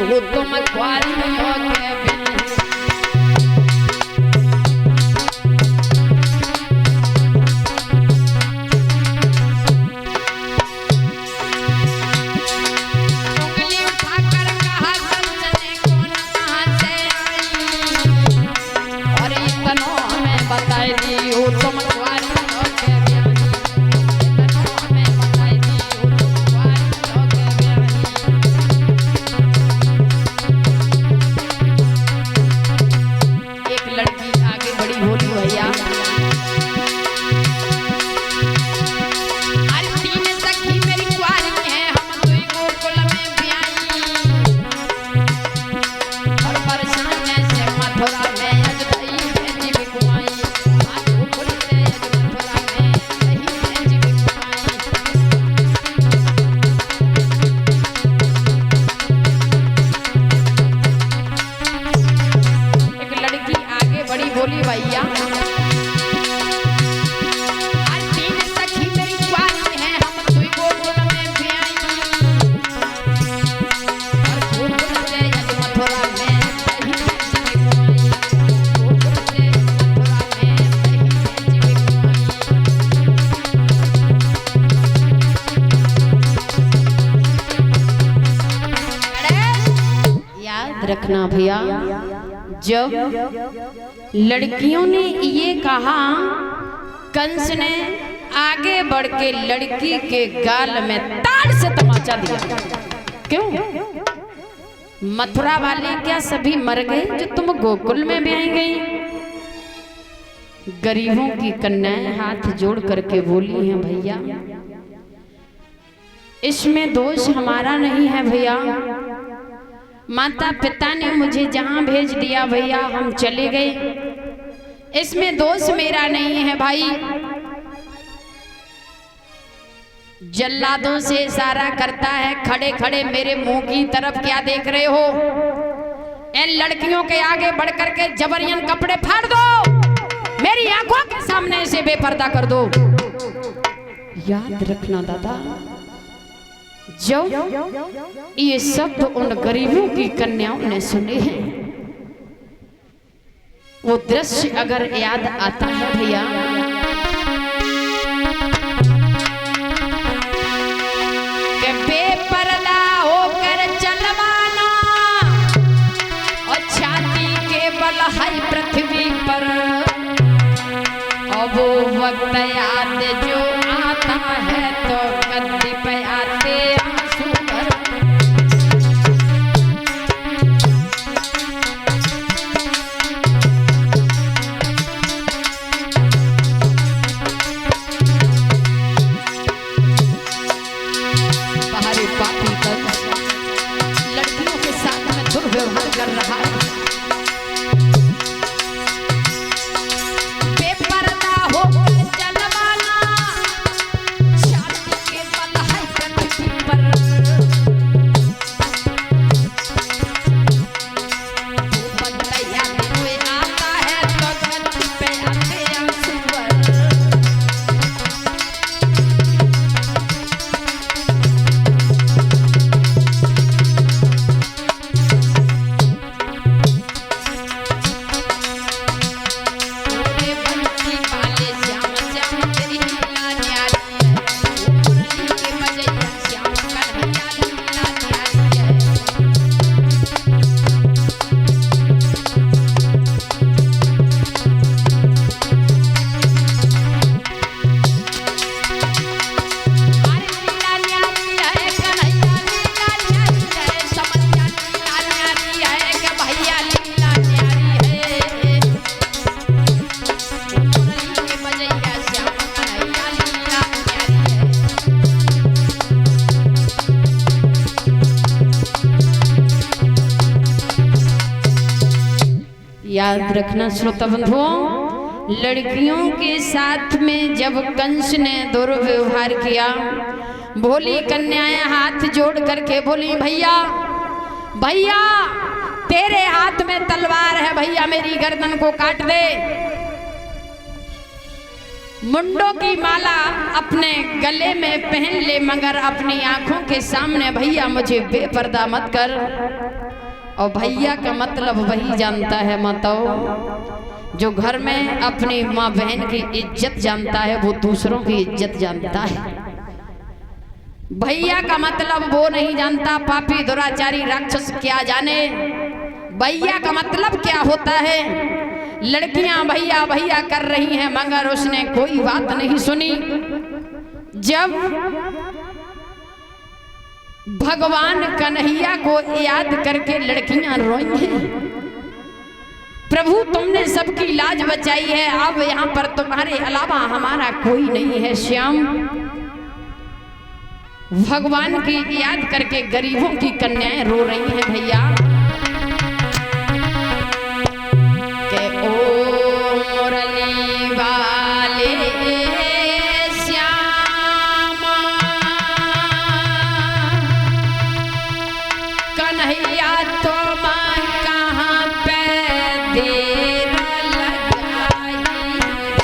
हो तुम ग्वालियों के बिन। उंगली उठाकर कहा कंचने कौन कहाँ से आई, और इतनों में बताई दी हो तुम ग्वालियों के बिन। इतनों में बताई दी हो तुम ग्वालियों के बिन। एक लड़की आगे बढ़ी बोली भैया अरे तीन सखी मेरी कुंवारी हैं, हम दुई गोकुल में ब्याही, और बरसाने से मथुरा में अजगई है जीव कुमाई। गोकुल से मथुरा में रही है जीव कुमाई। एक लड़की आगे बढ़ी बोली भैया आज तीन सखी मेरी कुंवारी हैं, हम दुई गोकुल में ब्याही, और गोकुल से मथुरा में रही है जीव कुमाई। गोकुल से मथुरा में रही है जीव कुमाई। याद रखना भैया, जब लड़कियों ने ये कहा कंस ने आगे बढ़ के लड़की के गाल में ताड़ से तमाचा दिया। क्यों? मथुरा वाले क्या सभी मर गए जो तुम गोकुल में ब्याही गई? गरीबों की कन्याएं हाथ जोड़ करके बोली हैं भैया इसमें दोष हमारा नहीं है भैया, माता पिता ने मुझे जहां भेज दिया भैया हम चले गए, इसमें दोष मेरा नहीं है भाई। जल्लादों से इशारा करता है खड़े खड़े मेरे मुंह की तरफ क्या देख रहे हो? इन लड़कियों के आगे बढ़ करके जबरियन कपड़े फाड़ दो, मेरी आंखों के सामने से बेपर्दा कर दो। याद रखना दादा, जब ये शब्द उन गरीबों की कन्याओं ने सुने हैं, वो दृश्य अगर याद आता है भैया कि बेपर्दा होकर चलवाना और छाती के बल है पृथ्वी पर, अब वो वक्त याद जो आता है तो गद्दी पे आते आंसू भर। बाहरी पापी कंस लड़कियों के साथ में दुर्व्यवहार कर रहा है। बेपर्दा होकर चलवाना छाती के बल है पृथ्वी पर, वो वक्त याद कोई आता है तो गद्दी पे आते आंसू भर। ओरे बंसी पाले श्याम श्याम तेरी लीला न्यारी है, ओ मुरली के बजैया श्याम कन्हैया लीला न्यारी है। अरे लीला न्यारी है कन्हैया लीला न्यारी है, समरिया लीला न्यारी है कि भैया लीला न्यारी है। मुरली के बजैया श्याम कन्हैया लीला न्यारी है। याद रखना श्रोता बंधुओं, लड़कियों के साथ में जब कंस ने दुर्व्यवहार किया, भोली कन्याएं हाथ जोड़ करके बोली भैया भैया तेरे हाथ में तलवार है भैया मेरी गर्दन को काट दे। मुंडों की माला अपने गले में पहन ले मगर अपनी आंखों के सामने भैया मुझे बेपर्दा मत कर। और भैया का मतलब वही जानता है माताओं जो घर में अपनी माँ बहन की इज्जत जानता है, वो दूसरों की इज्जत जानता है। भैया का मतलब वो नहीं जानता पापी दुराचारी राक्षस क्या जाने। भैया का मतलब क्या होता है? लड़कियां भैया भैया कर रही हैं मगर उसने कोई बात नहीं सुनी। जब भगवान कन्हैया को याद करके लड़कियां रोई हैं, प्रभु तुमने सबकी लाज बचाई है, अब यहाँ पर तुम्हारे अलावा हमारा कोई नहीं है श्याम। भगवान की याद करके गरीबों की कन्याएं रो रही हैं भैया के ओ मुरली वाले श्यामा कन्हैया तुम कहाँ पे देर लगाई रे।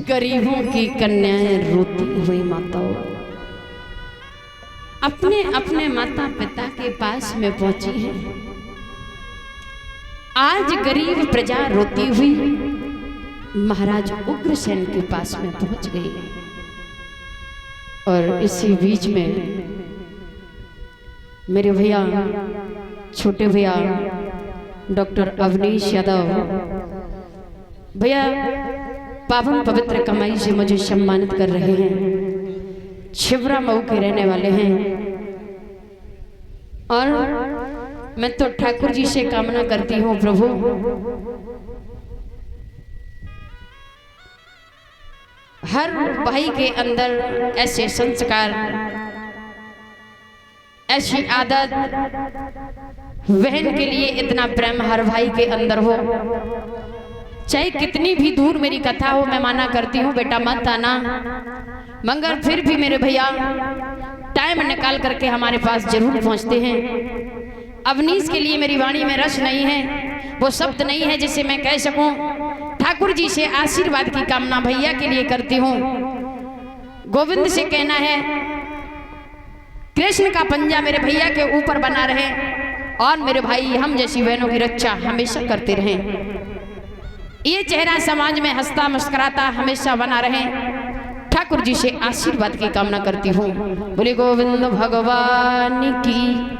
गरीबों की कन्याएं रोती हुई माताओं अपने अपने माता पिता के पास में पहुंची हैं। आज गरीब प्रजा रोती हुई महाराज उग्रसेन के पास में पहुंच गई और इसी बीच में मेरे भैया छोटे भैया डॉक्टर अवनीश यादव भैया पावन पवित्र कमाई से मुझे सम्मानित कर रहे हैं। छिबरा मऊ के रहने वाले हैं और मैं तो ठाकुर जी से कामना करती हूँ प्रभु हर भाई के अंदर ऐसे संस्कार ऐसी आदत बहन के लिए इतना प्रेम हर भाई के अंदर हो। चाहे कितनी भी दूर मेरी कथा हो, मैं माना करती हूँ बेटा मत आना, मगर फिर भी मेरे भैया टाइम निकाल करके हमारे पास जरूर पहुँचते हैं। अवनीश के लिए मेरी वाणी में रस नहीं है, वो शब्द नहीं है जिसे मैं कह सकूं। ठाकुर जी से आशीर्वाद की कामना भैया के लिए करती हूँ। गोविंद से कहना है कृष्ण का पंजा मेरे भैया के ऊपर बना रहे और मेरे भाई हम जैसी बहनों की रक्षा हमेशा करते रहें। ये चेहरा समाज में हंसता मुस्कुराता हमेशा बना रहे। ठाकुर जी से आशीर्वाद की कामना करती हूँ। बोले गोविंद भगवान की।